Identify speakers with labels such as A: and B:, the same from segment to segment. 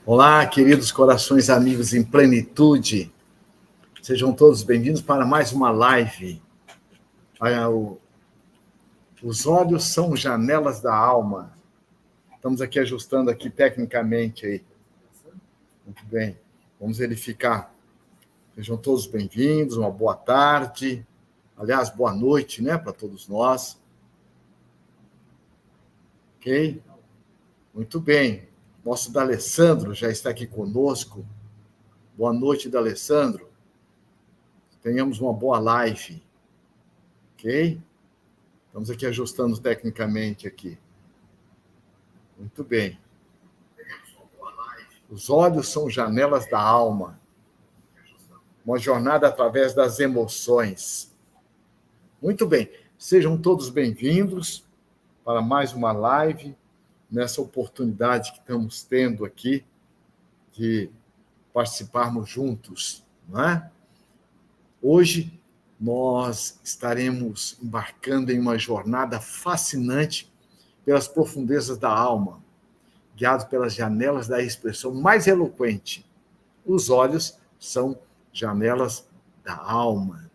A: Olá, queridos corações amigos em plenitude. Sejam todos bem-vindos para mais uma live. Os olhos são janelas da alma. Estamos aqui ajustando aqui tecnicamente aí. Muito bem. Vamos verificar. Sejam todos bem-vindos, uma boa tarde. Aliás, boa noite, né, para todos nós. Ok? Muito bem. Nosso D'Alessandro já está aqui conosco. Boa noite, D'Alessandro. Tenhamos uma boa live. Ok? Estamos aqui ajustando tecnicamente aqui. Muito bem. Os olhos são janelas da alma. Uma jornada através das emoções. Muito bem. Sejam todos bem-vindos para mais uma live, nessa oportunidade que estamos tendo aqui de participarmos juntos, não é? Hoje nós estaremos embarcando em uma jornada fascinante pelas profundezas da alma, guiado pelas janelas da expressão mais eloquente. Os olhos são janelas da alma.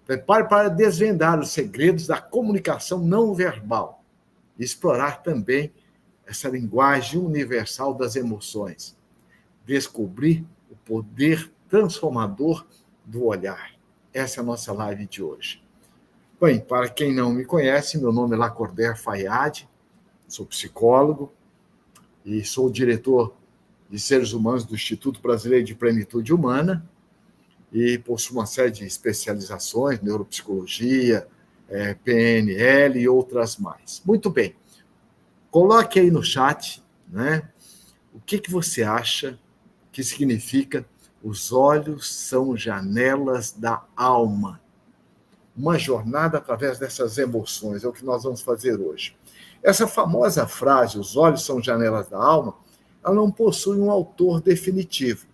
A: Prepare para desvendar os segredos da comunicação não verbal e explorar também essa linguagem universal das emoções. Descobrir o poder transformador do olhar. Essa é a nossa live de hoje. Bem, para quem não me conhece, meu nome é Lacordaire Fayad, sou psicólogo e sou diretor de seres humanos do Instituto Brasileiro de Plenitude Humana e possuo uma série de especializações, neuropsicologia, PNL e outras mais. Muito bem. Coloque aí no chat, né, o que você acha que significa os olhos são janelas da alma. Uma jornada através dessas emoções, é o que nós vamos fazer hoje. Essa famosa frase, os olhos são janelas da alma, ela não possui um autor definitivo.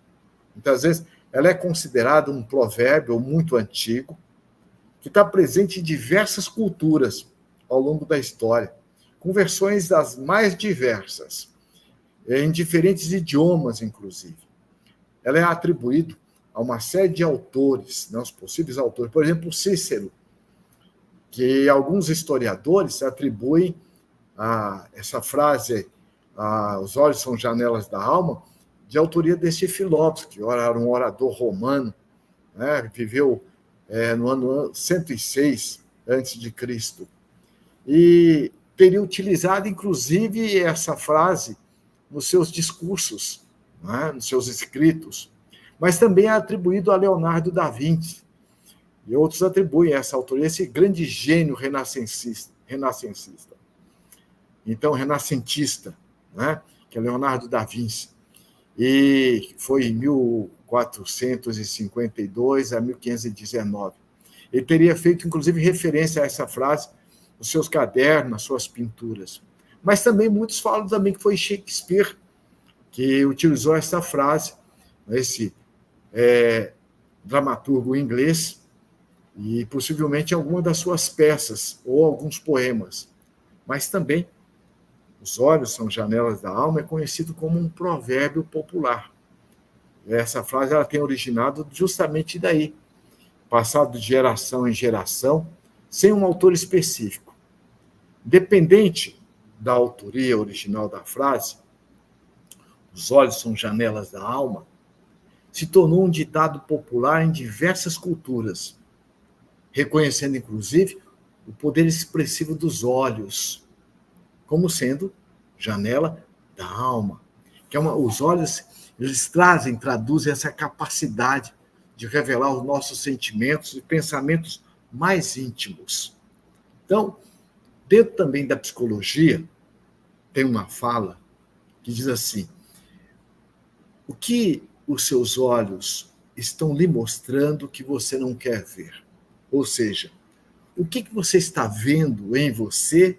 A: Muitas vezes, ela é considerada um provérbio muito antigo, que está presente em diversas culturas ao longo da história, com versões das mais diversas, em diferentes idiomas, inclusive. Ela é atribuída a uma série de autores, né, os possíveis autores. Por exemplo, Cícero, que alguns historiadores atribuem a essa frase, os olhos são janelas da alma, de autoria desse Filósofo, que era um orador romano, né, viveu no ano 106 a.C., e teria utilizado, inclusive, essa frase nos seus discursos, né, nos seus escritos, mas também é atribuído a Leonardo da Vinci, e outros atribuem essa autoria, esse grande gênio renascentista. Então, renascentista, né, que é Leonardo da Vinci, e foi em 1452 a 1519. Ele teria feito, inclusive, referência a essa frase nos seus cadernos, nas suas pinturas. Mas também muitos falam também que foi Shakespeare que utilizou essa frase, esse dramaturgo inglês, e possivelmente em alguma das suas peças ou alguns poemas. Mas também, os olhos são janelas da alma, é conhecido como um provérbio popular. Essa frase ela tem originado justamente daí, passado de geração em geração, sem um autor específico. Dependente da autoria original da frase, os olhos são janelas da alma, se tornou um ditado popular em diversas culturas, reconhecendo, inclusive, o poder expressivo dos olhos, como sendo janela da alma. Que os olhos, eles traduzem essa capacidade de revelar os nossos sentimentos e pensamentos mais íntimos. Então, dentro também da psicologia, tem uma fala que diz assim: o que os seus olhos estão lhe mostrando que você não quer ver? Ou seja, o que você está vendo em você,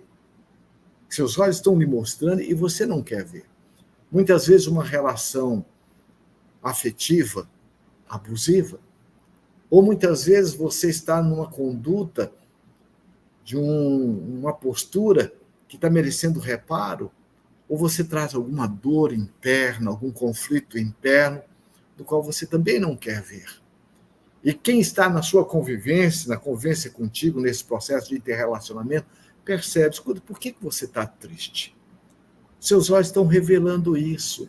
A: seus olhos estão lhe mostrando e você não quer ver? Muitas vezes uma relação afetiva, abusiva, ou muitas vezes você está numa conduta de uma postura que está merecendo reparo, ou você traz alguma dor interna, algum conflito interno, do qual você também não quer ver. E quem está na sua convivência, na convivência contigo, nesse processo de interrelacionamento, percebe, escuta, por que você está triste? Seus olhos estão revelando isso.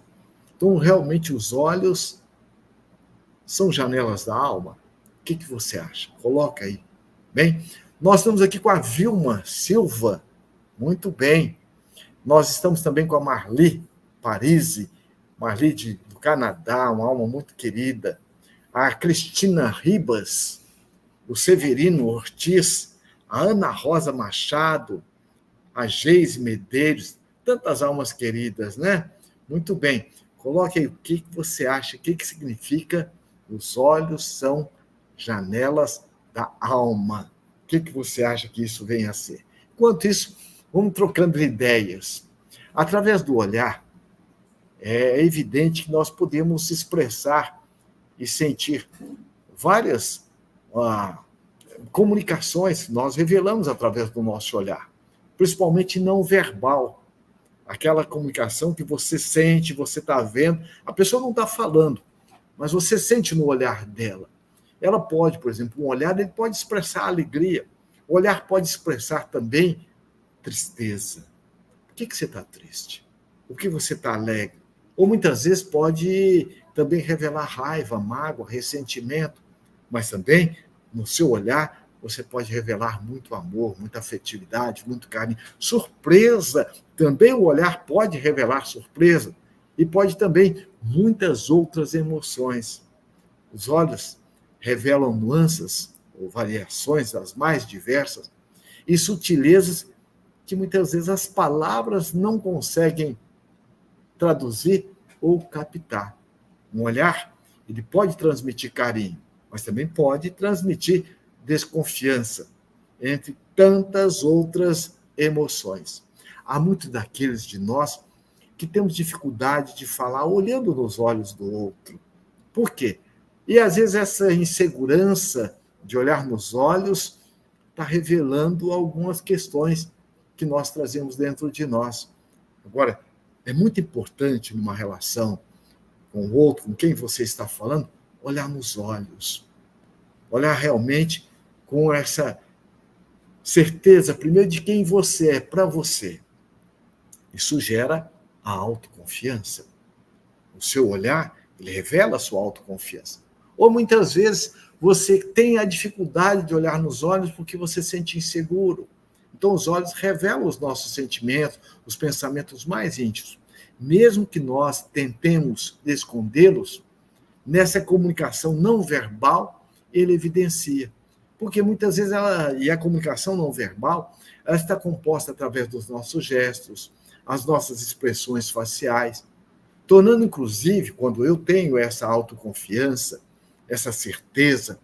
A: Então, realmente, os olhos são janelas da alma? O que você acha? Coloca aí. Bem, nós estamos aqui com a Vilma Silva. Muito bem. Nós estamos também com a Marli Parisi, Marli do Canadá, uma alma muito querida. A Cristina Ribas, o Severino Ortiz, a Ana Rosa Machado, a Geise Medeiros, tantas almas queridas, né? Muito bem. Coloque aí o que você acha, o que significa os olhos são janelas da alma. O que você acha que isso vem a ser? Enquanto isso, vamos trocando ideias. Através do olhar, é evidente que nós podemos expressar e sentir várias comunicações, nós revelamos através do nosso olhar, principalmente não verbal. Aquela comunicação que você sente, você está vendo, a pessoa não está falando, mas você sente no olhar dela. Ela pode, por exemplo, um olhar ele pode expressar alegria, o olhar pode expressar também tristeza. Por que você está triste? Por que você está alegre? Ou muitas vezes pode também revelar raiva, mágoa, ressentimento, mas também no seu olhar você pode revelar muito amor, muita afetividade, muito carinho, surpresa. Também o olhar pode revelar surpresa e pode também muitas outras emoções. Os olhos revelam nuances ou variações das mais diversas e sutilezas que muitas vezes as palavras não conseguem traduzir ou captar. Um olhar, ele pode transmitir carinho, mas também pode transmitir desconfiança, entre tantas outras emoções. Há muitos daqueles de nós que temos dificuldade de falar olhando nos olhos do outro. Por quê? E às vezes essa insegurança de olhar nos olhos está revelando algumas questões que nós trazemos dentro de nós. Agora, é muito importante numa relação com o outro, com quem você está falando, olhar nos olhos. Olhar realmente com essa certeza, primeiro, de quem você é para você. Isso gera a autoconfiança. O seu olhar, ele revela a sua autoconfiança. Ou muitas vezes você tem a dificuldade de olhar nos olhos porque você se sente inseguro. Então, os olhos revelam os nossos sentimentos, os pensamentos mais íntimos. Mesmo que nós tentemos escondê-los, nessa comunicação não verbal, ele evidencia. Porque muitas vezes e a comunicação não verbal, ela está composta através dos nossos gestos, as nossas expressões faciais, tornando, inclusive, quando eu tenho essa autoconfiança, essa certeza,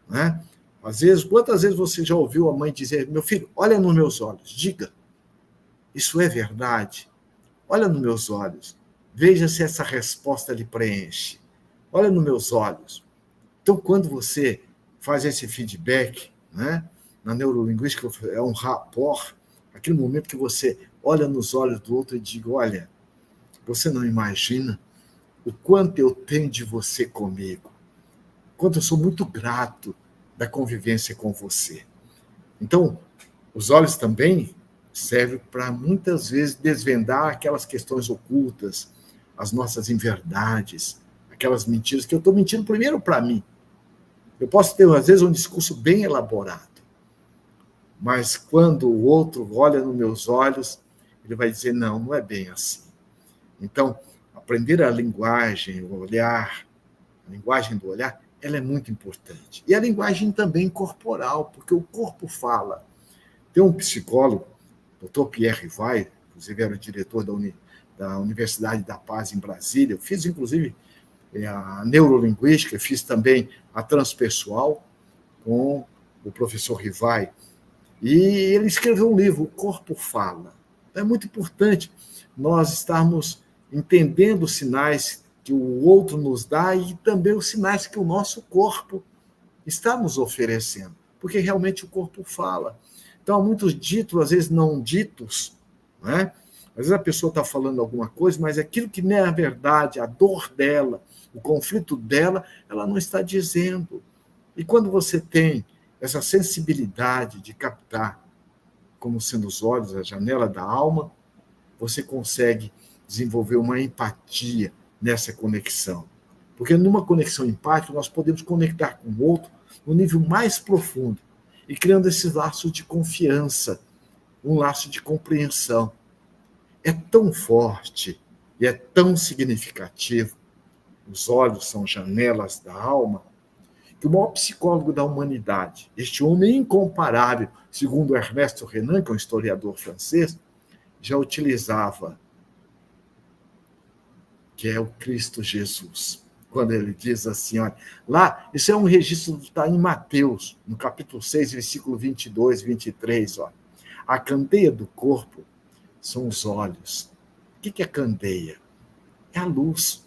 A: né? Às vezes, quantas vezes você já ouviu a mãe dizer: meu filho, olha nos meus olhos, diga, isso é verdade? Olha nos meus olhos, veja se essa resposta lhe preenche. Olha nos meus olhos. Então, quando você faz esse feedback, né, na neurolinguística é um rapport, aquele momento que você olha nos olhos do outro e diz: olha, você não imagina o quanto eu tenho de você comigo, quanto eu sou muito grato da convivência com você. Então, os olhos também servem para, muitas vezes, desvendar aquelas questões ocultas, as nossas inverdades, aquelas mentiras que eu estou mentindo primeiro para mim. Eu posso ter, às vezes, um discurso bem elaborado, mas quando o outro olha nos meus olhos, ele vai dizer: não, não é bem assim. Então, aprender a linguagem, o olhar, a linguagem do olhar, ela é muito importante. E a linguagem também corporal, porque o corpo fala. Tem um psicólogo, Dr. Pierre Rivail, inclusive era o diretor da Universidade da Paz em Brasília. Eu fiz, inclusive, a neurolinguística, fiz também a transpessoal com o professor Rivail. E ele escreveu um livro, O Corpo Fala. Então, é muito importante nós estarmos entendendo os sinais que o outro nos dá e também os sinais que o nosso corpo está nos oferecendo, porque realmente o corpo fala. Então, há muitos ditos, às vezes não ditos, né? Às vezes a pessoa está falando alguma coisa, mas aquilo que não é a verdade, a dor dela, o conflito dela, ela não está dizendo. E quando você tem essa sensibilidade de captar, como sendo os olhos, a janela da alma, você consegue desenvolver uma empatia nessa conexão. Porque numa conexão empática, nós podemos conectar com o outro no nível mais profundo e criando esses laços de confiança, um laço de compreensão. É tão forte e é tão significativo, os olhos são janelas da alma, que o maior psicólogo da humanidade, este homem incomparável, segundo Ernesto Renan, que é um historiador francês, já utilizava, que é o Cristo Jesus. Quando ele diz assim, olha, lá, isso é um registro que está em Mateus, no capítulo 6, versículo 22, 23, olha. A candeia do corpo são os olhos. O que é candeia? É a luz.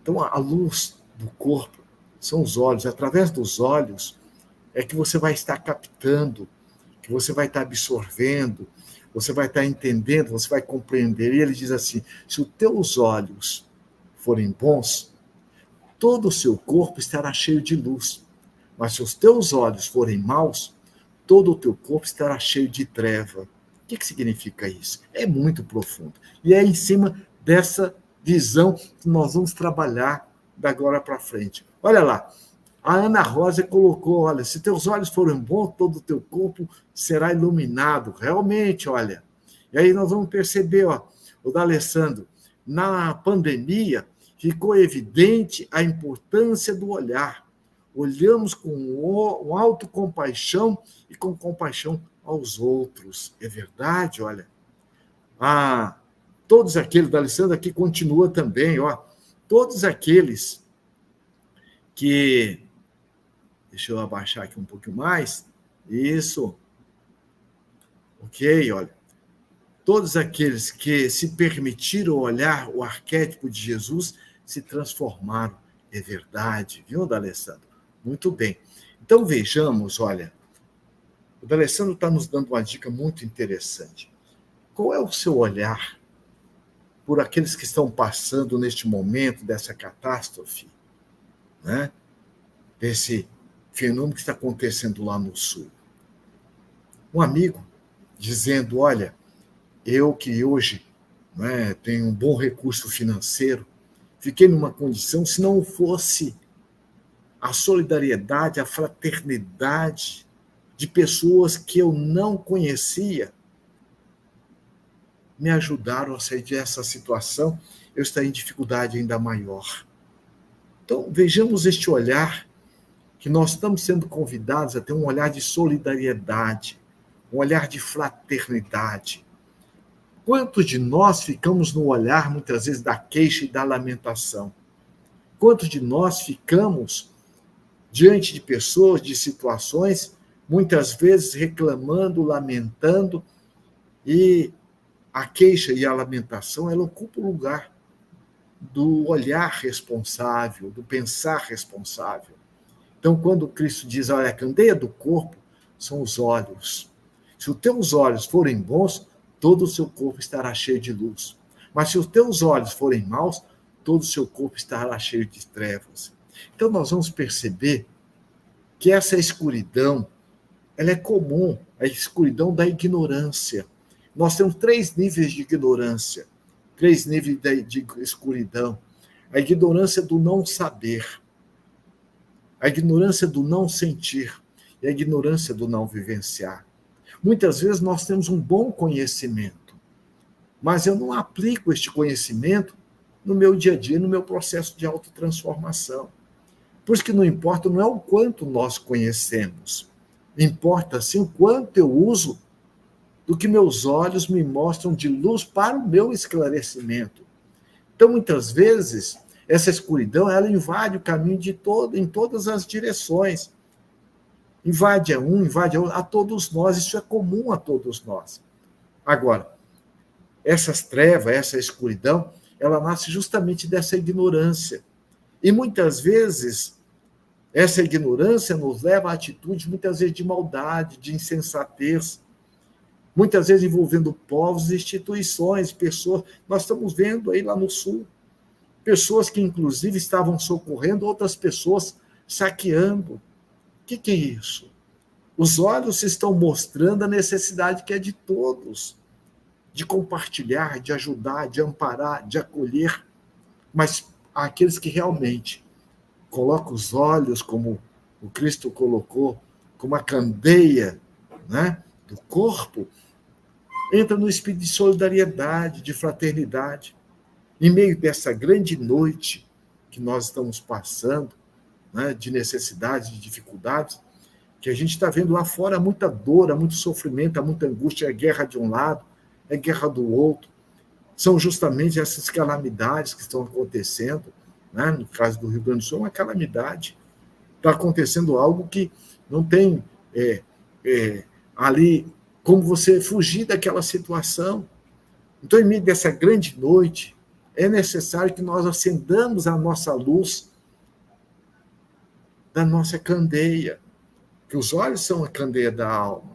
A: Então, a luz do corpo são os olhos. Através dos olhos é que você vai estar captando, que você vai estar absorvendo, você vai estar entendendo, você vai compreender. E ele diz assim, se os teus olhos forem bons, todo o seu corpo estará cheio de luz. Mas se os teus olhos forem maus, todo o teu corpo estará cheio de treva. O que significa isso? É muito profundo. E é em cima dessa visão que nós vamos trabalhar da agora para frente. Olha lá, a Ana Rosa colocou, olha, se teus olhos forem bons, todo o teu corpo será iluminado. Realmente, olha. E aí nós vamos perceber, ó, o D'Alessandro, na pandemia, ficou evidente a importância do olhar. Olhamos com autocompaixão e com compaixão aos outros. É verdade, olha. Todos aqueles, D'Alessandro aqui continua também, ó. Todos aqueles que... Deixa eu abaixar aqui um pouquinho mais. Isso. Ok, olha. Todos aqueles que se permitiram olhar o arquétipo de Jesus se transformaram. É verdade, viu, D'Alessandro? Muito bem. Então, vejamos, olha, o D'Alessandro está nos dando uma dica muito interessante. Qual é o seu olhar por aqueles que estão passando neste momento dessa catástrofe, né? Desse fenômeno que está acontecendo lá no Sul? Um amigo dizendo, olha, eu que hoje, né, tenho um bom recurso financeiro, fiquei numa condição, se não fosse a solidariedade, a fraternidade de pessoas que eu não conhecia, me ajudaram a sair dessa situação, eu estaria em dificuldade ainda maior. Então, vejamos este olhar, que nós estamos sendo convidados a ter um olhar de solidariedade, um olhar de fraternidade. Quantos de nós ficamos no olhar, muitas vezes, da queixa e da lamentação? Quantos de nós ficamos diante de pessoas, de situações, muitas vezes reclamando, lamentando, e a queixa e a lamentação, ela ocupa o lugar do olhar responsável, do pensar responsável. Então, quando Cristo diz, olha, a candeia do corpo são os olhos. Se os teus olhos forem bons, todo o seu corpo estará cheio de luz. Mas se os teus olhos forem maus, todo o seu corpo estará cheio de trevas. Então, nós vamos perceber que essa escuridão, ela é comum, a escuridão da ignorância. Nós temos 3 níveis de ignorância, 3 níveis de escuridão. A ignorância do não saber, a ignorância do não sentir e a ignorância do não vivenciar. Muitas vezes nós temos um bom conhecimento, mas eu não aplico este conhecimento no meu dia a dia, no meu processo de autotransformação. Por isso que não importa, não é o quanto nós conhecemos. Importa, sim, o quanto eu uso do que meus olhos me mostram de luz para o meu esclarecimento. Então, muitas vezes, essa escuridão, ela invade o caminho em todas as direções. Invade a um, invade a todos nós. Isso é comum a todos nós. Agora, essas trevas, essa escuridão, ela nasce justamente dessa ignorância. E muitas vezes, essa ignorância nos leva a atitudes, muitas vezes, de maldade, de insensatez, muitas vezes envolvendo povos, instituições, pessoas. Nós estamos vendo aí lá no Sul, pessoas que, inclusive, estavam socorrendo outras pessoas, saqueando. O que é isso? Os olhos estão mostrando a necessidade que é de todos, de compartilhar, de ajudar, de amparar, de acolher, mas aqueles que realmente colocam os olhos, como o Cristo colocou, como a candeia, né, do corpo, entra no espírito de solidariedade, de fraternidade. Em meio dessa grande noite que nós estamos passando, né, de necessidades, de dificuldades, que a gente está vendo lá fora muita dor, há muito sofrimento, há muita angústia, é guerra de um lado, é guerra do outro. São justamente essas calamidades que estão acontecendo, né? No caso do Rio Grande do Sul, é uma calamidade. Está acontecendo algo que não tem ali como você fugir daquela situação. Então, em meio dessa grande noite, é necessário que nós acendamos a nossa luz da nossa candeia, que os olhos são a candeia da alma.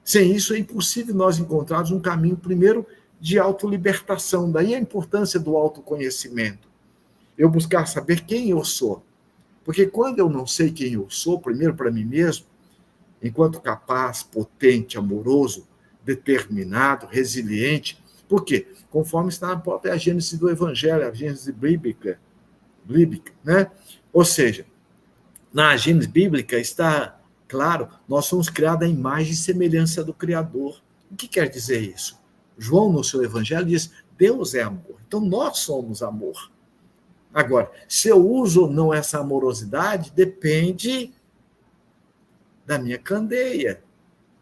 A: Sem isso, é impossível nós encontrarmos um caminho, primeiro, de autolibertação. Daí a importância do autoconhecimento. Eu buscar saber quem eu sou. Porque quando eu não sei quem eu sou, primeiro para mim mesmo, enquanto capaz, potente, amoroso, determinado, resiliente, por quê? Conforme está na própria gênese do Evangelho, a gênese bíblica, né? Ou seja, na gênese bíblica está claro, nós somos criados à imagem e semelhança do Criador. O que quer dizer isso? João, no seu Evangelho, diz: Deus é amor. Então, nós somos amor. Agora, se eu uso ou não essa amorosidade, depende da minha candeia.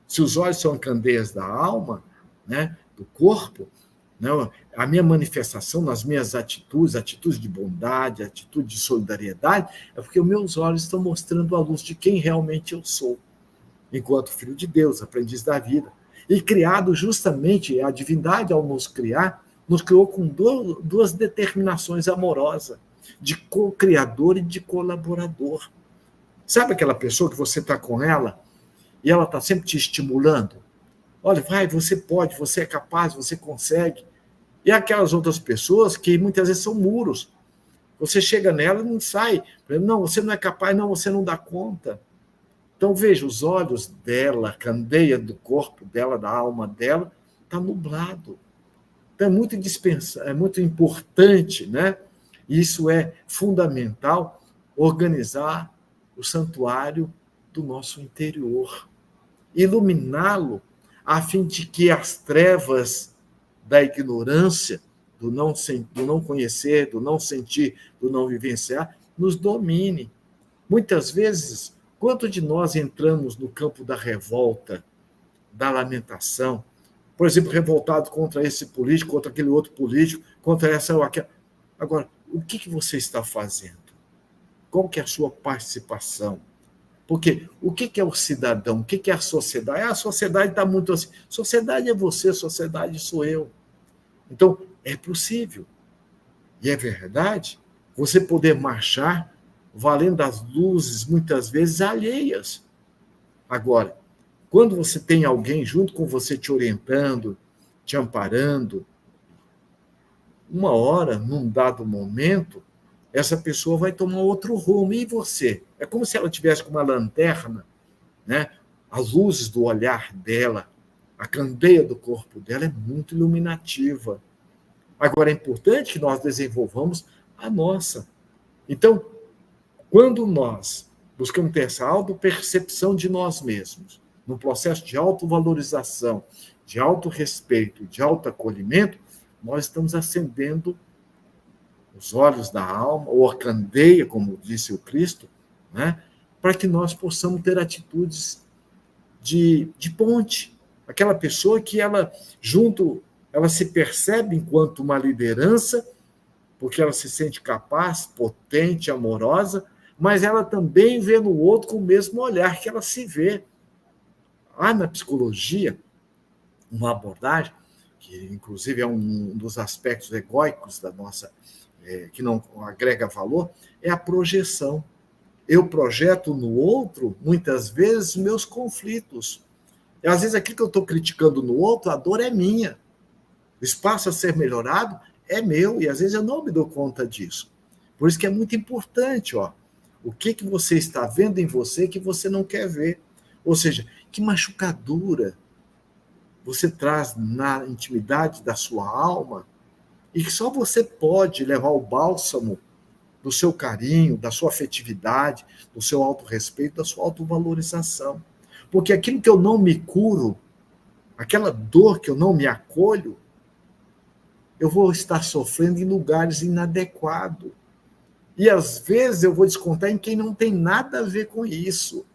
A: Se os olhos são candeias da alma, né, do corpo, né, a minha manifestação nas minhas atitudes de bondade, atitude de solidariedade, é porque os meus olhos estão mostrando a luz de quem realmente eu sou, enquanto filho de Deus, aprendiz da vida. E criado justamente, a divindade, ao nos criar, nos criou com duas determinações amorosas, de co-criador e de colaborador. Sabe aquela pessoa que você está com ela e ela está sempre te estimulando? Olha, vai, você pode, você é capaz, você consegue. E aquelas outras pessoas que muitas vezes são muros. Você chega nela e não sai. Não, você não é capaz, não, você não dá conta. Então, veja, os olhos dela, a candeia do corpo dela, da alma dela, está nublado. Então, é muito importante, né? Isso é fundamental, organizar o santuário do nosso interior, iluminá-lo, a fim de que as trevas da ignorância, do não conhecer, do não sentir, do não vivenciar, nos domine. Muitas vezes, quanto de nós entramos no campo da revolta, da lamentação, por exemplo, revoltado contra esse político, contra aquele outro político, contra essa ou aquela. Agora, o que você está fazendo? Qual que é a sua participação? Porque o que é o cidadão? O que é a sociedade? A sociedade está muito assim. Sociedade é você, sociedade sou eu. Então, é possível, e é verdade, você poder marchar valendo as luzes, muitas vezes, alheias. Agora, quando você tem alguém junto com você te orientando, te amparando, uma hora, num dado momento, essa pessoa vai tomar outro rumo. E você? É como se ela tivesse com uma lanterna, né? As luzes do olhar dela, a candeia do corpo dela é muito iluminativa. Agora, é importante que nós desenvolvamos a nossa. Então, quando nós buscamos ter essa autopercepção de nós mesmos, num processo de autovalorização, de autorrespeito, de autoacolhimento, nós estamos acendendo os olhos da alma, ou a candeia, como disse o Cristo, né? Para que nós possamos ter atitudes de ponte. Aquela pessoa que ela se percebe enquanto uma liderança, porque ela se sente capaz, potente, amorosa, mas ela também vê no outro com o mesmo olhar que ela se vê. Há na psicologia uma abordagem, que inclusive é um dos aspectos egóicos da nossa, que não agrega valor, é a projeção. Eu projeto no outro, muitas vezes, meus conflitos. E, às vezes, aquilo que eu estou criticando no outro, a dor é minha. O espaço a ser melhorado é meu, e às vezes eu não me dou conta disso. Por isso que é muito importante, o que você está vendo em você que você não quer ver. Ou seja, que machucadura você traz na intimidade da sua alma e que só você pode levar o bálsamo do seu carinho, da sua afetividade, do seu autorrespeito, da sua autovalorização. Porque aquilo que eu não me curo, aquela dor que eu não me acolho, eu vou estar sofrendo em lugares inadequados. E às vezes eu vou descontar em quem não tem nada a ver com isso.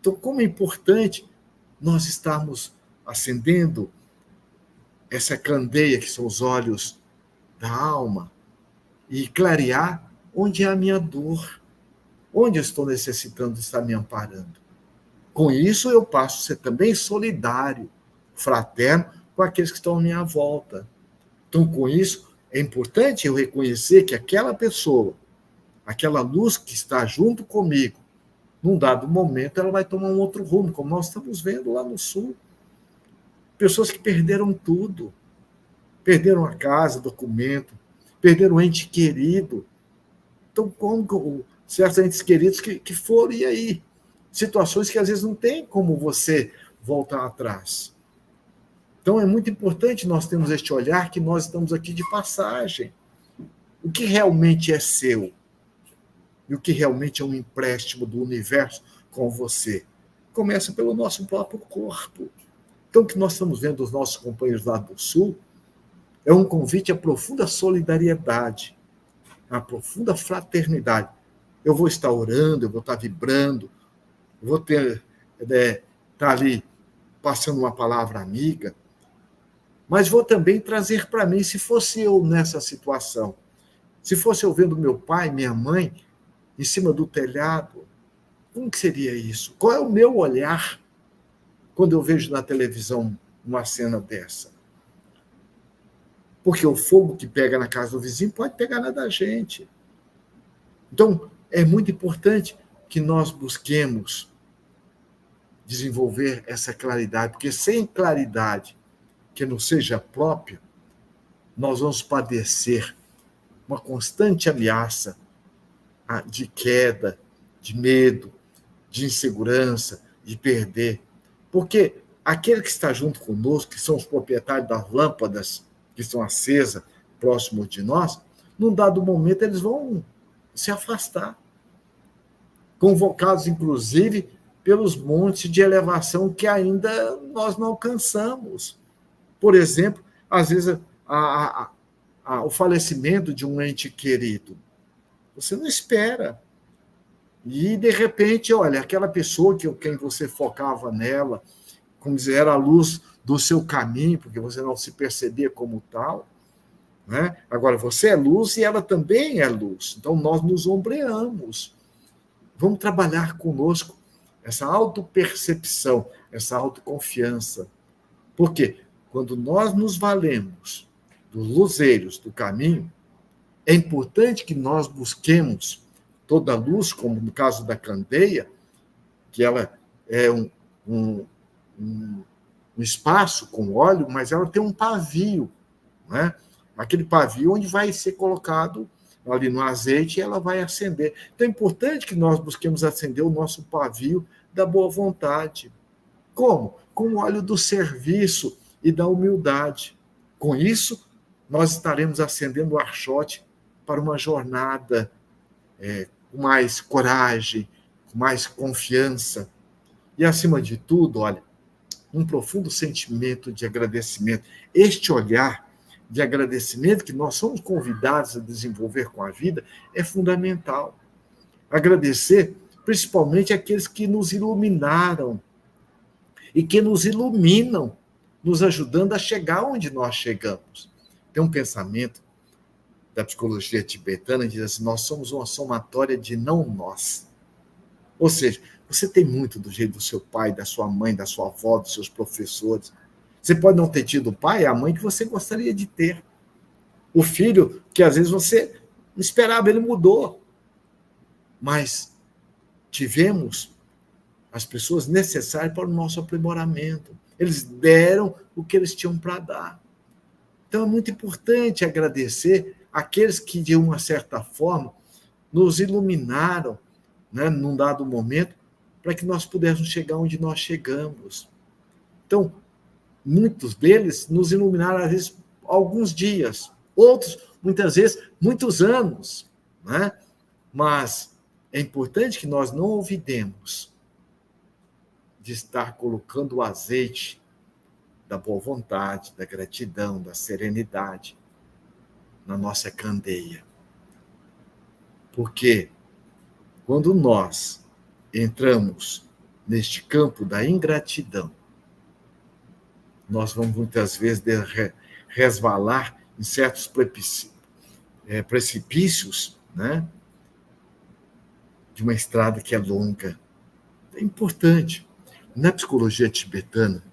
A: Então, como é importante nós estarmos acendendo essa candeia que são os olhos da alma e clarear onde é a minha dor, onde eu estou necessitando de estar me amparando. Com isso, eu passo a ser também solidário, fraterno com aqueles que estão à minha volta. Então, com isso, é importante eu reconhecer que aquela pessoa, aquela luz que está junto comigo, num dado momento, ela vai tomar um outro rumo, como nós estamos vendo lá no Sul. Pessoas que perderam tudo. Perderam a casa, documento, perderam um ente querido. Então, como certos entes queridos que foram, e aí? Situações que às vezes não tem como você voltar atrás. Então, é muito importante nós termos este olhar que nós estamos aqui de passagem. O que realmente é seu? E o que realmente é um empréstimo do universo com você? Começa pelo nosso próprio corpo. Então, o que nós estamos vendo dos nossos companheiros lá do Sul é um convite à profunda solidariedade, à profunda fraternidade. Eu vou estar orando, eu vou estar vibrando, eu vou estar ali passando uma palavra amiga, mas vou também trazer para mim, se fosse eu nessa situação, se fosse eu vendo meu pai, minha mãe, em cima do telhado, como que seria isso? Qual é o meu olhar quando eu vejo na televisão uma cena dessa? Porque o fogo que pega na casa do vizinho pode pegar na da gente. Então, é muito importante que nós busquemos desenvolver essa claridade, porque sem claridade que não seja própria, nós vamos padecer uma constante ameaça de queda, de medo, de insegurança, de perder. Porque aquele que está junto conosco, que são os proprietários das lâmpadas que estão acesas próximo de nós, num dado momento eles vão se afastar, convocados, inclusive, pelos montes de elevação que ainda nós não alcançamos. Por exemplo, às vezes, o falecimento de um ente querido. Você não espera. E, de repente, olha, aquela pessoa quem você focava nela, como dizer, era a luz do seu caminho, porque você não se percebia como tal. Né? Agora, você é luz e ela também é luz. Então, nós nos ombreamos. Vamos trabalhar conosco essa autopercepção, essa autoconfiança. Por quê? Quando nós nos valemos dos luzeiros do caminho, é importante que nós busquemos toda a luz, como no caso da candeia, que ela é um espaço com óleo, mas ela tem um pavio, né? Aquele pavio onde vai ser colocado ali no azeite e ela vai acender. Então é importante que nós busquemos acender o nosso pavio da boa vontade. Como? Com o óleo do serviço e da humildade. Com isso, nós estaremos acendendo o archote para uma jornada com mais coragem, com mais confiança. E, acima de tudo, olha, um profundo sentimento de agradecimento. Este olhar de agradecimento que nós somos convidados a desenvolver com a vida é fundamental. Agradecer principalmente aqueles que nos iluminaram e que nos iluminam, nos ajudando a chegar onde nós chegamos. Tem um pensamento da psicologia tibetana que diz assim: nós somos uma somatória de não nós. Ou seja, você tem muito do jeito do seu pai, da sua mãe, da sua avó, dos seus professores. Você pode não ter tido o pai e a mãe que você gostaria de ter. O filho que às vezes você não esperava, ele mudou. Mas tivemos as pessoas necessárias para o nosso aprimoramento. Eles deram o que eles tinham para dar. Então é muito importante agradecer aqueles que, de uma certa forma, nos iluminaram, né, num dado momento, para que nós pudéssemos chegar onde nós chegamos. Então, muitos deles nos iluminaram, às vezes, alguns dias, outros, muitas vezes, muitos anos. Né? Mas é importante que nós não olvidemos de estar colocando o azeite da boa vontade, da gratidão, da serenidade na nossa candeia. Porque quando nós entramos neste campo da ingratidão, nós vamos muitas vezes resvalar em certos precipícios, né, de uma estrada que é longa. É importante. Na psicologia tibetana,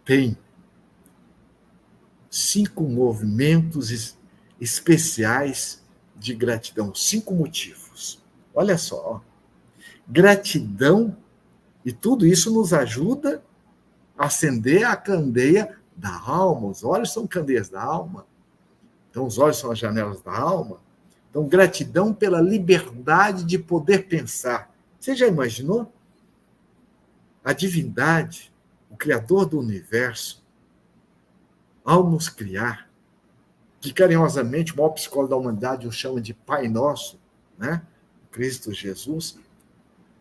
A: tem 5 movimentos especiais de gratidão, 5 motivos. Olha só, ó. Gratidão, e tudo isso nos ajuda a acender a candeia da alma. Os olhos são candeias da alma. Então, os olhos são as janelas da alma. Então, gratidão pela liberdade de poder pensar. Você já imaginou? A divindade, o Criador do universo, ao nos criar, que carinhosamente o maior psicólogo da humanidade o chama de Pai Nosso, né? Cristo Jesus,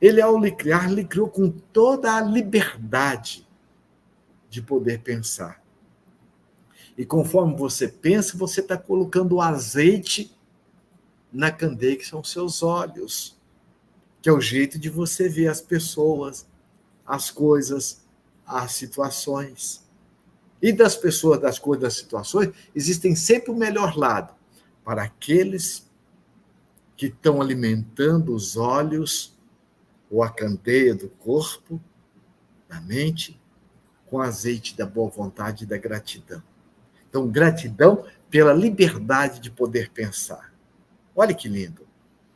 A: ele, ao lhe criar, lhe criou com toda a liberdade de poder pensar. E conforme você pensa, você está colocando o azeite na candeia, que são os seus olhos, que é o jeito de você ver as pessoas, as coisas, as situações. E das pessoas, das coisas, das situações, existem sempre o melhor lado para aqueles que estão alimentando os olhos ou a candeia do corpo, da mente, com azeite da boa vontade e da gratidão. Então, gratidão pela liberdade de poder pensar. Olha que lindo.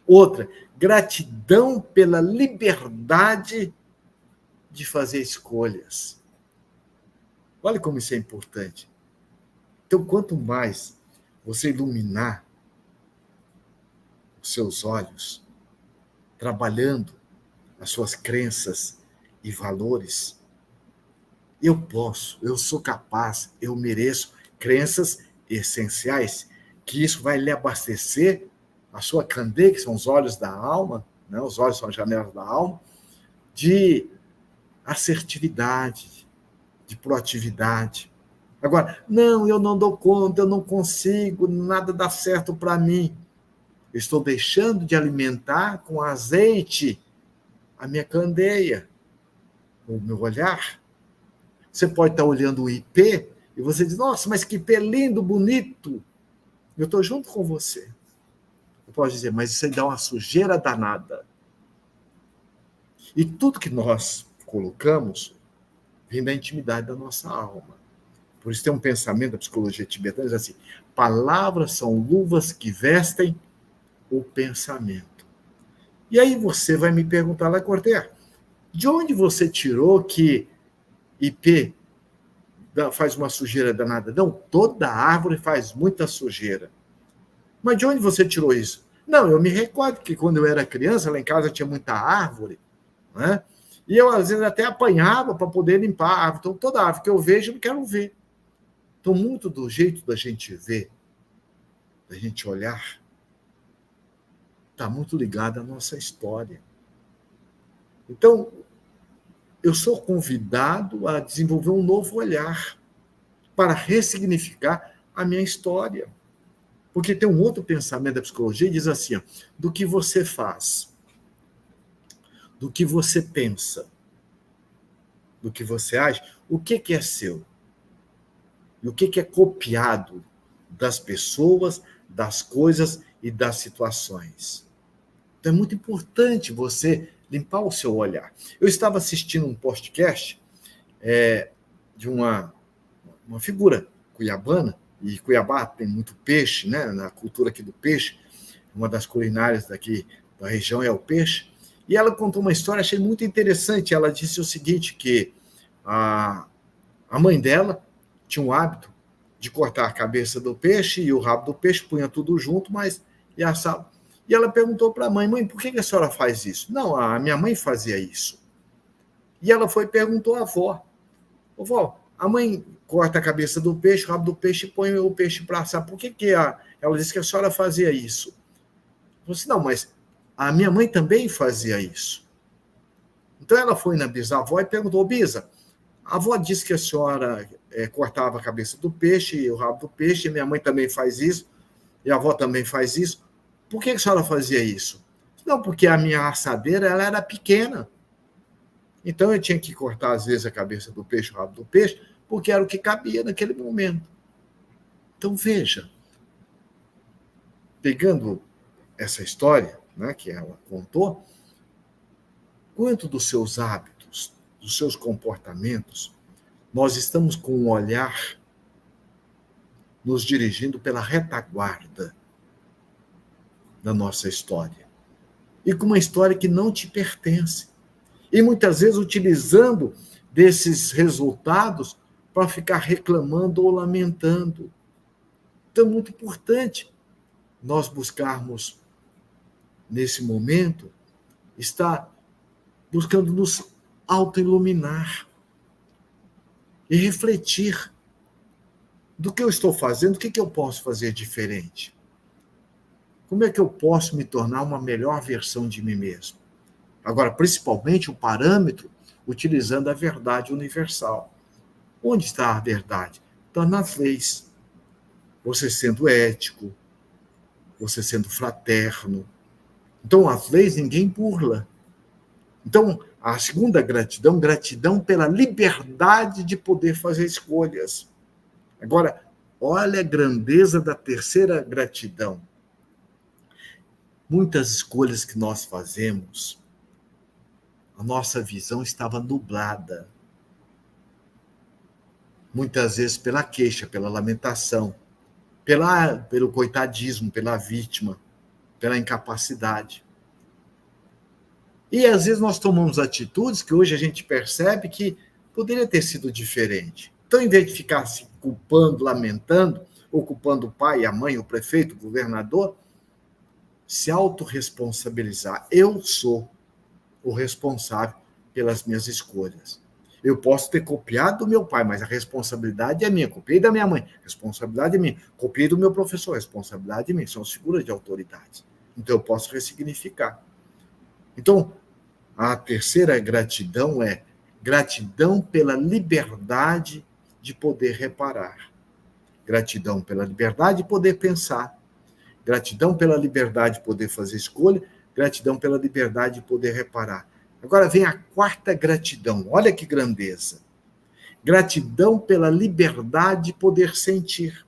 A: Outra, gratidão pela liberdade de fazer escolhas. Olha como isso é importante. Então, quanto mais você iluminar os seus olhos, trabalhando as suas crenças e valores, eu posso, eu sou capaz, eu mereço, crenças essenciais, que isso vai lhe abastecer a sua candeia, que são os olhos da alma, né? Os olhos são as janelas da alma, de assertividade, de proatividade. Agora, não, eu não dou conta, eu não consigo, nada dá certo para mim. Eu estou deixando de alimentar com azeite a minha candeia, o meu olhar. Você pode estar olhando o IP e você diz: nossa, mas que IP lindo, bonito. Eu estou junto com você. Eu posso dizer: mas isso aí dá uma sujeira danada. E tudo que nós colocamos vem da intimidade da nossa alma. Por isso tem um pensamento da psicologia tibetana, diz assim: palavras são luvas que vestem o pensamento. E aí você vai me perguntar lá, Cortez, de onde você tirou que IP faz uma sujeira danada? Não, toda árvore faz muita sujeira. Mas de onde você tirou isso? Não, eu me recordo que quando eu era criança, lá em casa tinha muita árvore, né? E eu, às vezes, até apanhava para poder limpar a árvore. Então, toda árvore que eu vejo, eu não quero ver. Então, muito do jeito da gente ver, da gente olhar, está muito ligado à nossa história. Então, eu sou convidado a desenvolver um novo olhar para ressignificar a minha história. Porque tem um outro pensamento da psicologia que diz assim, ó, do que você faz, do que você pensa, do que você age, o que é seu? E o que é copiado das pessoas, das coisas e das situações? Então é muito importante você limpar o seu olhar. Eu estava assistindo um podcast de uma figura cuiabana, e Cuiabá tem muito peixe, né? Na cultura aqui do peixe, uma das culinárias daqui da região é o peixe, e ela contou uma história, achei muito interessante. Ela disse o seguinte, que a mãe dela tinha um hábito de cortar a cabeça do peixe e o rabo do peixe, punha tudo junto, mas e assava. E ela perguntou para a mãe, mãe, por que a senhora faz isso? Não, a minha mãe fazia isso. E ela foi e perguntou à avó, vó, a mãe corta a cabeça do peixe, o rabo do peixe e põe o peixe para assar. Por que ela disse que a senhora fazia isso? Eu disse, não, mas a minha mãe também fazia isso. Então ela foi na bisavó e perguntou, Bisa, a avó disse que a senhora cortava a cabeça do peixe e o rabo do peixe, e minha mãe também faz isso, e a avó também faz isso. Por que a senhora fazia isso? Não, porque a minha assadeira ela era pequena. Então eu tinha que cortar, às vezes, a cabeça do peixe, o rabo do peixe, porque era o que cabia naquele momento. Então, veja, pegando essa história, né, que ela contou, quanto dos seus hábitos, dos seus comportamentos, nós estamos com um olhar nos dirigindo pela retaguarda da nossa história. E com uma história que não te pertence. E muitas vezes utilizando desses resultados para ficar reclamando ou lamentando. Então é muito importante nós buscarmos, nesse momento, estar buscando nos autoiluminar e refletir do que eu estou fazendo, o que eu posso fazer diferente? Como é que eu posso me tornar uma melhor versão de mim mesmo? Agora, principalmente o parâmetro utilizando a verdade universal. Onde está a verdade? Está nas leis. Você sendo ético, você sendo fraterno. Então, as leis ninguém burla. Então, a segunda gratidão, gratidão pela liberdade de poder fazer escolhas. Agora, olha a grandeza da terceira gratidão. Muitas escolhas que nós fazemos, a nossa visão estava nublada. Muitas vezes pela queixa, pela lamentação, pelo coitadismo, pela vítima, pela incapacidade. E às vezes nós tomamos atitudes que hoje a gente percebe que poderia ter sido diferente. Então, em vez de ficar se culpando, lamentando, ou culpando o pai, a mãe, o prefeito, o governador, se autorresponsabilizar. Eu sou o responsável pelas minhas escolhas. Eu posso ter copiado do meu pai, mas a responsabilidade é minha. Copiei da minha mãe, responsabilidade é minha. Copiei do meu professor, responsabilidade é minha. São as figuras de autoridade. Então eu posso ressignificar. Então, a terceira gratidão é gratidão pela liberdade de poder reparar. Gratidão pela liberdade de poder pensar. Gratidão pela liberdade de poder fazer escolha. Gratidão pela liberdade de poder reparar. Agora vem a quarta gratidão. Olha que grandeza. Gratidão pela liberdade de poder sentir.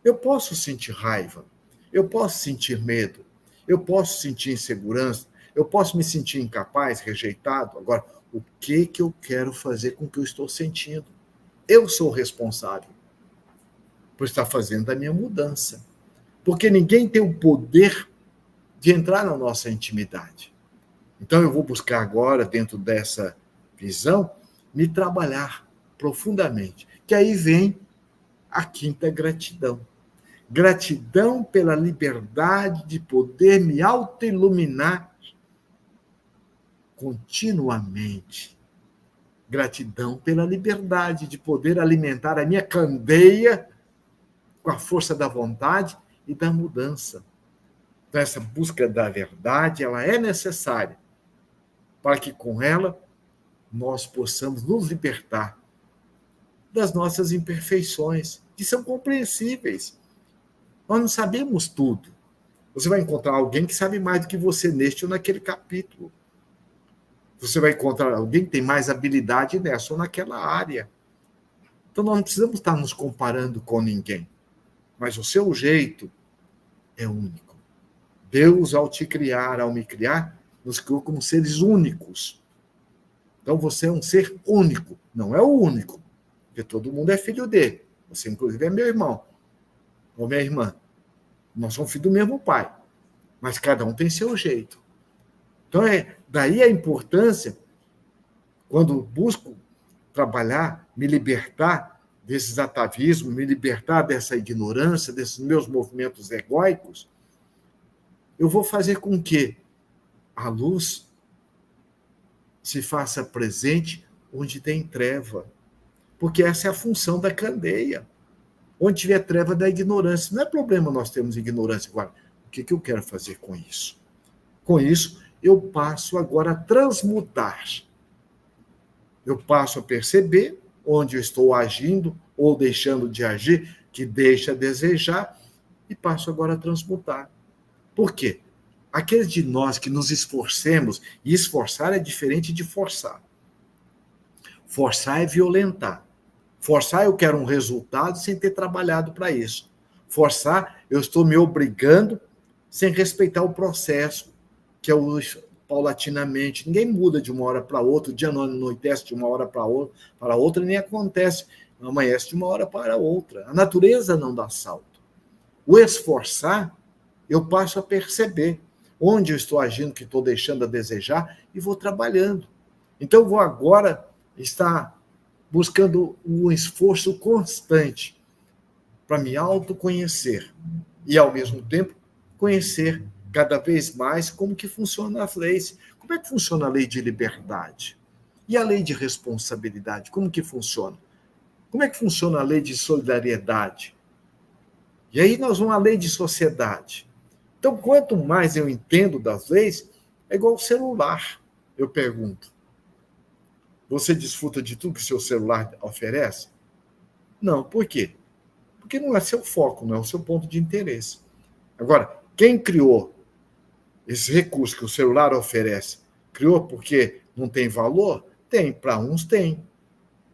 A: Eu posso sentir raiva. Eu posso sentir medo. Eu posso sentir insegurança. Eu posso me sentir incapaz, rejeitado. Agora, o que eu quero fazer com o que eu estou sentindo? Eu sou responsável por estar fazendo a minha mudança. Porque ninguém tem o poder de entrar na nossa intimidade. Então eu vou buscar agora, dentro dessa visão, me trabalhar profundamente. Que aí vem a quinta gratidão. Gratidão pela liberdade de poder me autoiluminar continuamente. Gratidão pela liberdade de poder alimentar a minha candeia com a força da vontade e da mudança. Então, essa busca da verdade, ela é necessária para que com ela nós possamos nos libertar das nossas imperfeições, que são compreensíveis. Nós não sabemos tudo. Você vai encontrar alguém que sabe mais do que você neste ou naquele capítulo. Você vai encontrar alguém que tem mais habilidade nessa ou naquela área. Então, nós não precisamos estar nos comparando com ninguém. Mas o seu jeito é único. Deus, ao te criar, ao me criar, nos criou como seres únicos. Então, você é um ser único. Não é o único, porque todo mundo é filho dele. Você, inclusive, é meu irmão ou minha irmã. Nós somos filhos do mesmo pai. Mas cada um tem seu jeito. Então, daí a importância, quando busco trabalhar, me libertar desses atavismos, me libertar dessa ignorância, desses meus movimentos egóicos, eu vou fazer com que a luz se faça presente onde tem treva. Porque essa é a função da candeia. Onde tiver treva da ignorância. Não é problema nós termos ignorância. Agora, o que eu quero fazer com isso? Com isso, eu passo agora a transmutar. Eu passo a perceber onde eu estou agindo ou deixando de agir, que deixa a desejar, e passo agora a transmutar. Por quê? Aqueles de nós que nos esforcemos, e esforçar é diferente de forçar. Forçar é violentar. Forçar, eu quero um resultado sem ter trabalhado para isso. Forçar, eu estou me obrigando sem respeitar o processo, que é o paulatinamente. Ninguém muda de uma hora para outra, o dia não anoitece de uma hora para outra, nem acontece, amanhece de uma hora para outra. A natureza não dá salto. O esforçar, eu passo a perceber onde eu estou agindo, que estou deixando a desejar, e vou trabalhando. Então, eu vou agora estar buscando um esforço constante para me autoconhecer e, ao mesmo tempo, conhecer cada vez mais como que funcionam as leis. Como é que funciona a lei de liberdade? E a lei de responsabilidade? Como que funciona? Como é que funciona a lei de solidariedade? E aí nós vamos à lei de sociedade. Então, quanto mais eu entendo das leis, é igual o celular, eu pergunto. Você desfruta de tudo que o seu celular oferece? Não. Por quê? Porque não é seu foco, não é o seu ponto de interesse. Agora, quem criou esse recurso que o celular oferece, criou porque não tem valor? Tem. Para uns tem.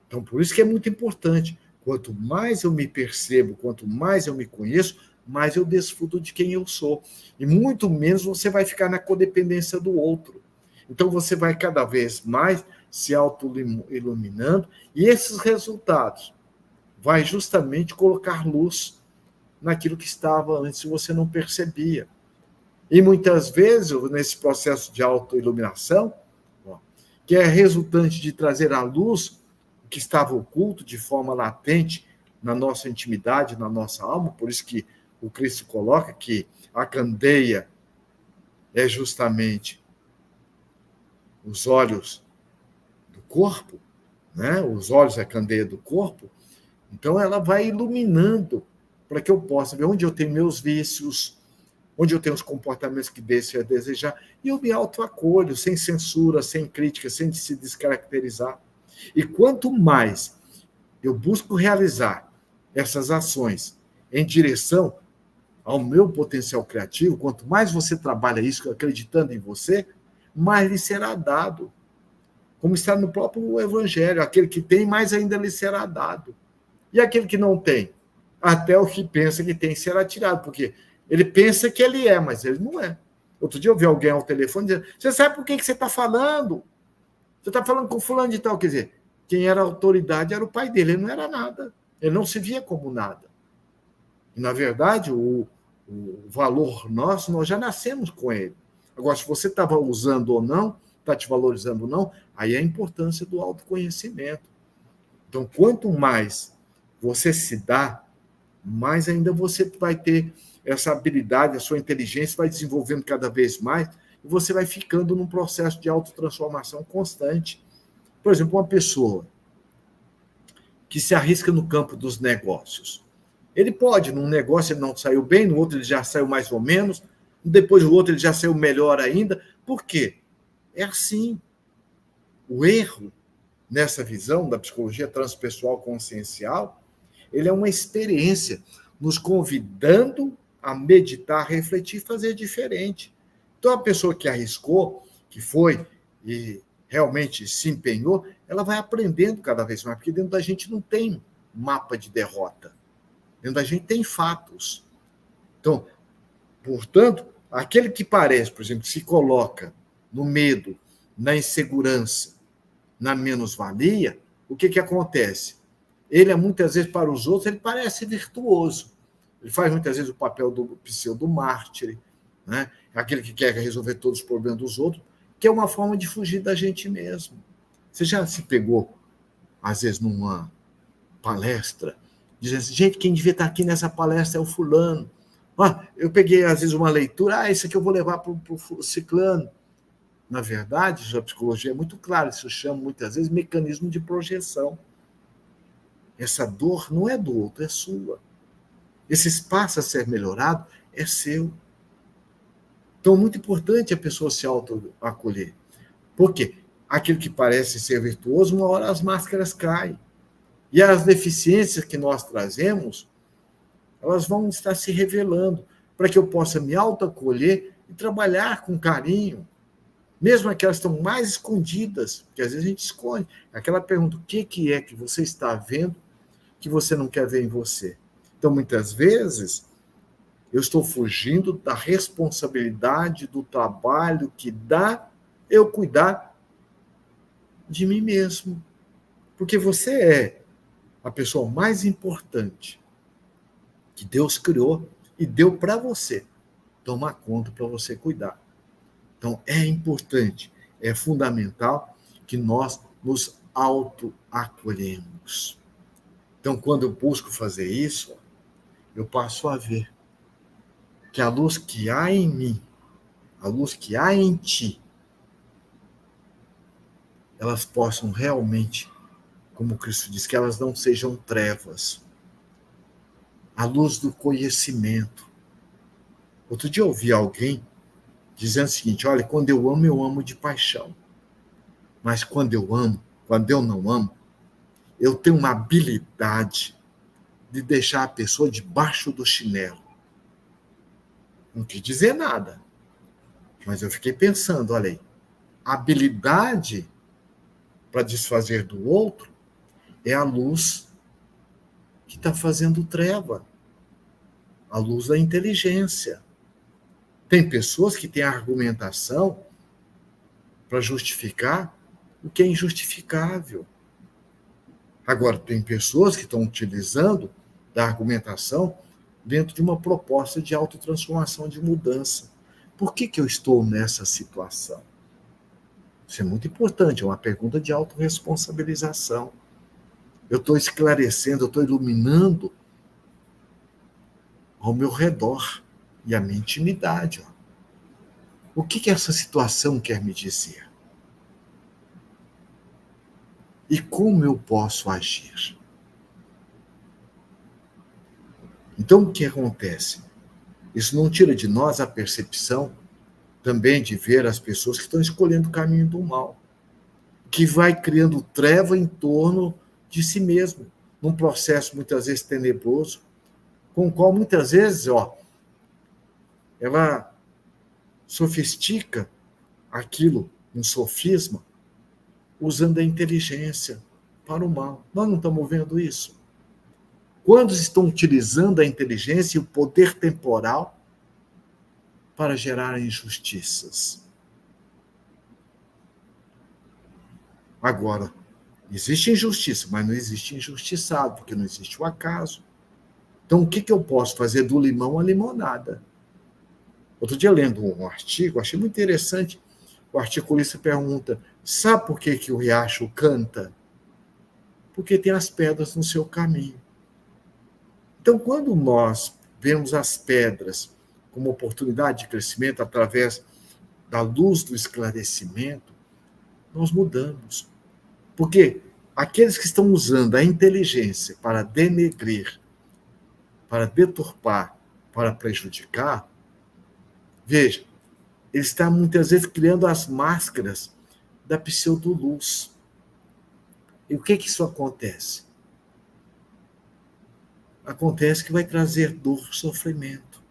A: Então, por isso que é muito importante. Quanto mais eu me percebo, quanto mais eu me conheço, mais eu desfruto de quem eu sou. E muito menos você vai ficar na codependência do outro. Então, você vai cada vez mais se auto-iluminando, e esses resultados vai justamente colocar luz naquilo que estava antes e você não percebia. E muitas vezes, nesse processo de autoiluminação, que é resultante de trazer à luz o que estava oculto de forma latente na nossa intimidade, na nossa alma, por isso que o Cristo coloca que a candeia é justamente os olhos do corpo, né? Os olhos é a candeia do corpo, então ela vai iluminando para que eu possa ver onde eu tenho meus vícios, onde eu tenho os comportamentos que deixam a desejar, e eu me autoacolho, sem censura, sem crítica, sem se descaracterizar. E quanto mais eu busco realizar essas ações em direção ao meu potencial criativo, quanto mais você trabalha isso acreditando em você, mais lhe será dado. Como está no próprio Evangelho, aquele que tem, mais ainda lhe será dado. E aquele que não tem? Até o que pensa que tem será tirado, porque ele pensa que ele é, mas ele não é. Outro dia eu vi alguém ao telefone dizendo, você sabe por que você está falando? Você está falando com fulano de tal, quer dizer, quem era a autoridade era o pai dele, ele não era nada. Ele não se via como nada. E, na verdade, o valor nosso, nós já nascemos com ele. Agora, se você estava usando ou não, está te valorizando ou não, aí é a importância do autoconhecimento. Então, quanto mais você se dá, mais ainda você vai ter essa habilidade, a sua inteligência vai desenvolvendo cada vez mais, e você vai ficando num processo de autotransformação constante. Por exemplo, uma pessoa que se arrisca no campo dos negócios. Ele pode, num negócio ele não saiu bem, no outro ele já saiu mais ou menos, depois o outro ele já saiu melhor ainda. Por quê? É assim. O erro, nessa visão da psicologia transpessoal consciencial, ele é uma experiência nos convidando a meditar, a refletir, fazer diferente. Então, a pessoa que arriscou, que foi e realmente se empenhou, ela vai aprendendo cada vez mais, porque dentro da gente não tem mapa de derrota. Dentro da gente tem fatos. Então, portanto, aquele que parece, por exemplo, se coloca no medo, na insegurança, na menos-valia, o que acontece? Ele, muitas vezes, para os outros, ele parece virtuoso. Ele faz, muitas vezes, o papel do pseudo-mártir, né? Aquele que quer resolver todos os problemas dos outros, que é uma forma de fugir da gente mesmo. Você já se pegou, às vezes, numa palestra, dizendo assim, gente, quem devia estar aqui nessa palestra é o fulano. Eu peguei, às vezes, uma leitura, isso aqui eu vou levar para o ciclano. Na verdade, a psicologia é muito clara, isso chama, muitas vezes, mecanismo de projeção. Essa dor não é do outro, é sua. Esse espaço a ser melhorado é seu. Então, muito importante a pessoa se auto-acolher. Por quê? Aquilo que parece ser virtuoso, uma hora as máscaras caem. E as deficiências que nós trazemos, elas vão estar se revelando, para que eu possa me auto-acolher e trabalhar com carinho, mesmo aquelas que estão mais escondidas, porque às vezes a gente esconde. Aquela pergunta, o que é que você está vendo que você não quer ver em você? Então, muitas vezes, eu estou fugindo da responsabilidade do trabalho que dá eu cuidar de mim mesmo. Porque você é a pessoa mais importante que Deus criou e deu para você tomar conta, para você cuidar. Então, é importante, é fundamental que nós nos auto-acolhemos. Então, quando eu busco fazer isso, eu passo a ver que a luz que há em mim, a luz que há em ti, elas possam realmente, como Cristo diz, que elas não sejam trevas. A luz do conhecimento. Outro dia eu ouvi alguém dizendo o seguinte, olha, quando eu amo de paixão. Mas quando eu não amo, eu tenho uma habilidade de deixar a pessoa debaixo do chinelo. Não quis dizer nada. Mas eu fiquei pensando, olha aí, a habilidade para desfazer do outro é a luz que está fazendo treva. A luz da inteligência. Tem pessoas que têm argumentação para justificar o que é injustificável. Agora, tem pessoas que estão utilizando da argumentação dentro de uma proposta de autotransformação, de mudança. Por que eu estou nessa situação? Isso é muito importante, é uma pergunta de autorresponsabilização. Eu estou esclarecendo, eu estou iluminando ao meu redor e a minha intimidade. O que essa situação quer me dizer? E como eu posso agir? Então, o que acontece? Isso não tira de nós a percepção também de ver as pessoas que estão escolhendo o caminho do mal, que vai criando treva em torno de si mesmo, num processo muitas vezes tenebroso, com o qual muitas vezes, ela sofistica aquilo, um sofisma, usando a inteligência para o mal. Nós não estamos vendo isso? Quando estão utilizando a inteligência e o poder temporal para gerar injustiças. Agora, existe injustiça, mas não existe injustiçado, porque não existe o acaso. Então, o que eu posso fazer do limão à limonada? Outro dia, lendo um artigo, achei muito interessante, o articulista pergunta, sabe por que o riacho canta? Porque tem as pedras no seu caminho. Então, quando nós vemos as pedras como oportunidade de crescimento através da luz do esclarecimento, nós mudamos. Porque aqueles que estão usando a inteligência para denegrir, para deturpar, para prejudicar, veja, ele está muitas vezes criando as máscaras da pseudoluz. E o que isso acontece? Acontece que vai trazer dor, sofrimento.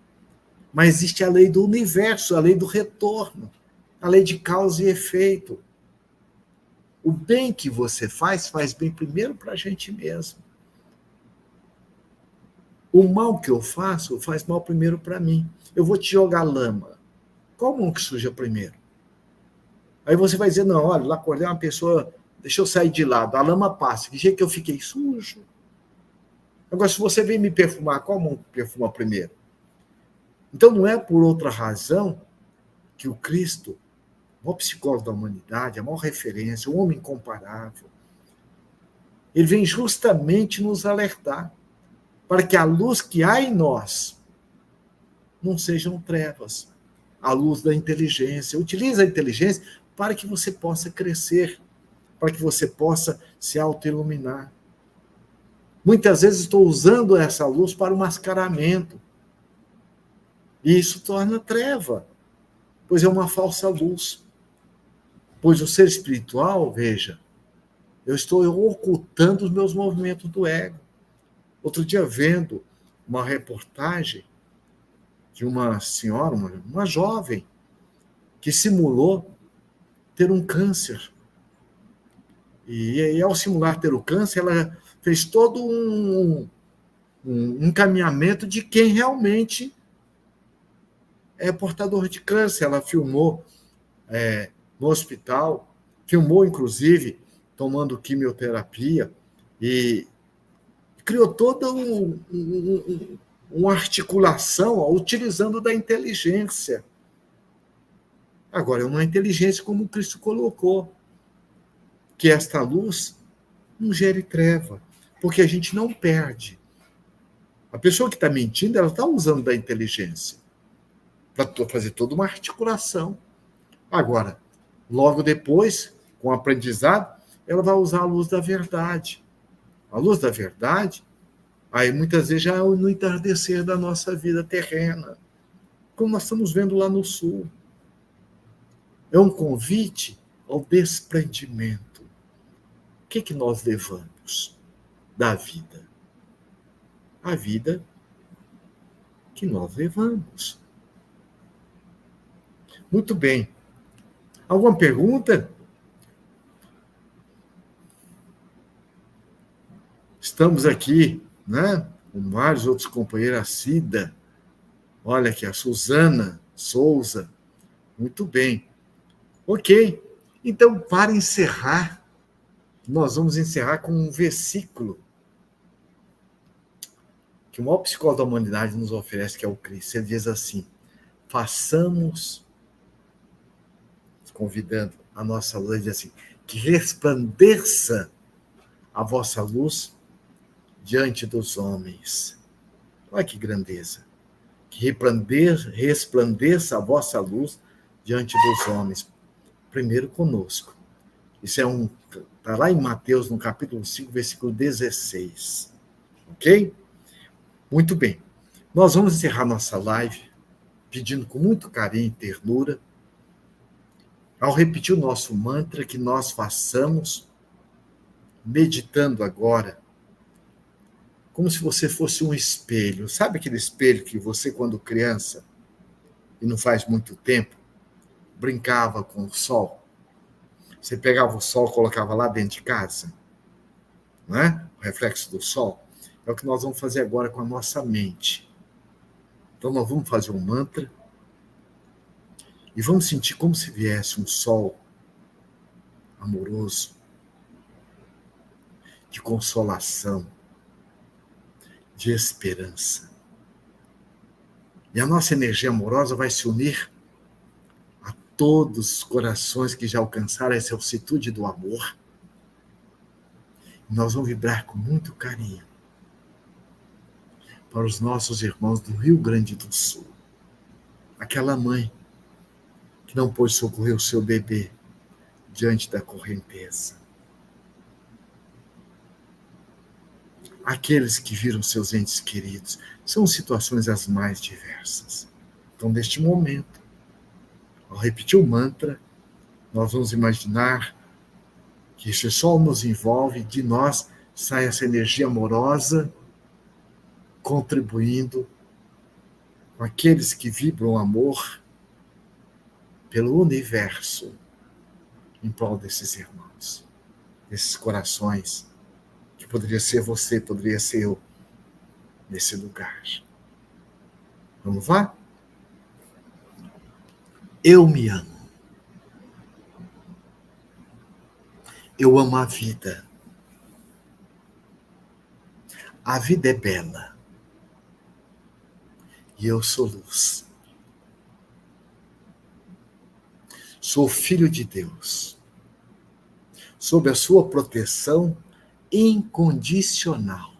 A: Mas existe a lei do universo, a lei do retorno, a lei de causa e efeito. O bem que você faz bem primeiro para a gente mesmo. O mal que eu faço faz mal primeiro para mim. Eu vou te jogar lama. Qual mão que suja primeiro? Aí você vai dizer, não, olha, lá acordei uma pessoa, deixa eu sair de lado, a lama passa. Que jeito que eu fiquei sujo. Agora, se você vem me perfumar, qual mão que perfuma primeiro? Então, não é por outra razão que o Cristo, o maior psicólogo da humanidade, a maior referência, o homem incomparável, ele vem justamente nos alertar para que a luz que há em nós não sejam trevas. A luz da inteligência. Utilize a inteligência para que você possa crescer, para que você possa se auto-iluminar. Muitas vezes estou usando essa luz para o mascaramento. E isso torna treva, pois é uma falsa luz. Pois o ser espiritual, veja, eu estou ocultando os meus movimentos do ego. Outro dia, vendo uma reportagem de uma senhora, uma jovem, que simulou ter um câncer. E ao simular ter o câncer, ela fez todo um encaminhamento de quem realmente é portador de câncer. Ela filmou no hospital, filmou, inclusive, tomando quimioterapia, e criou toda uma articulação utilizando da inteligência. Agora, é uma inteligência como o Cristo colocou, que esta luz não gere treva, porque a gente não perde. A pessoa que está mentindo, ela está usando da inteligência para fazer toda uma articulação. Agora, logo depois, com o aprendizado, ela vai usar a luz da verdade. A luz da verdade, aí muitas vezes já é no entardecer da nossa vida terrena, como nós estamos vendo lá no sul. É um convite ao desprendimento. O que nós levamos da vida? A vida que nós levamos. Muito bem. Alguma pergunta? Estamos aqui, né, com vários outros companheiros, a Cida, olha aqui, a Suzana Souza. Muito bem. Ok. Então, para encerrar, nós vamos encerrar com um versículo que o maior psicólogo da humanidade nos oferece, que é o Cristo. Ele diz assim: façamos, convidando a nossa luz, diz assim, que resplandeça a vossa luz diante dos homens. Olha que grandeza. Que resplandeça a vossa luz diante dos homens. Primeiro conosco. Isso está lá em Mateus, no capítulo 5, versículo 16. Ok? Muito bem. Nós vamos encerrar nossa live pedindo com muito carinho e ternura, ao repetir o nosso mantra, que nós façamos, meditando agora, como se você fosse um espelho. Sabe aquele espelho que você, quando criança, e não faz muito tempo, brincava com o sol? Você pegava o sol e colocava lá dentro de casa, não é? O reflexo do sol. É o que nós vamos fazer agora com a nossa mente. Então, nós vamos fazer um mantra e vamos sentir como se viesse um sol amoroso, de consolação, de esperança. E a nossa energia amorosa vai se unir a todos os corações que já alcançaram essa altitude do amor. E nós vamos vibrar com muito carinho para os nossos irmãos do Rio Grande do Sul. Aquela mãe que não pôde socorrer o seu bebê diante da correnteza. Aqueles que viram seus entes queridos. São situações as mais diversas. Então, neste momento, ao repetir o mantra, nós vamos imaginar que esse sol nos envolve, de nós sai essa energia amorosa, contribuindo com aqueles que vibram amor pelo universo em prol desses irmãos, desses corações, que poderia ser você, poderia ser eu, nesse lugar. Vamos lá? Eu me amo. Eu amo a vida. A vida é bela. E eu sou luz. Sou filho de Deus. Sob a sua proteção incondicional.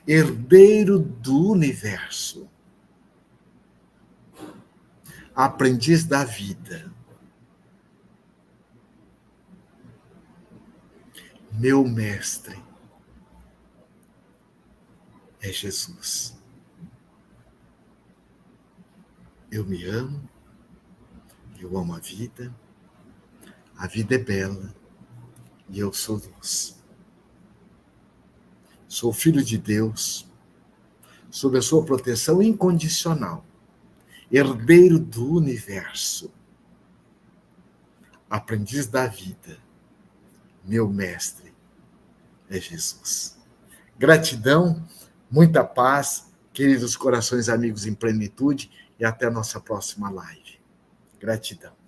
A: Herdeiro do universo. Aprendiz da vida. Meu mestre é Jesus. Eu me amo, eu amo a vida é bela e eu sou luz. Sou filho de Deus, sob a sua proteção incondicional, herdeiro do universo, aprendiz da vida, meu mestre é Jesus. Gratidão, muita paz, queridos corações amigos em plenitude, e até a nossa próxima live. Gratidão.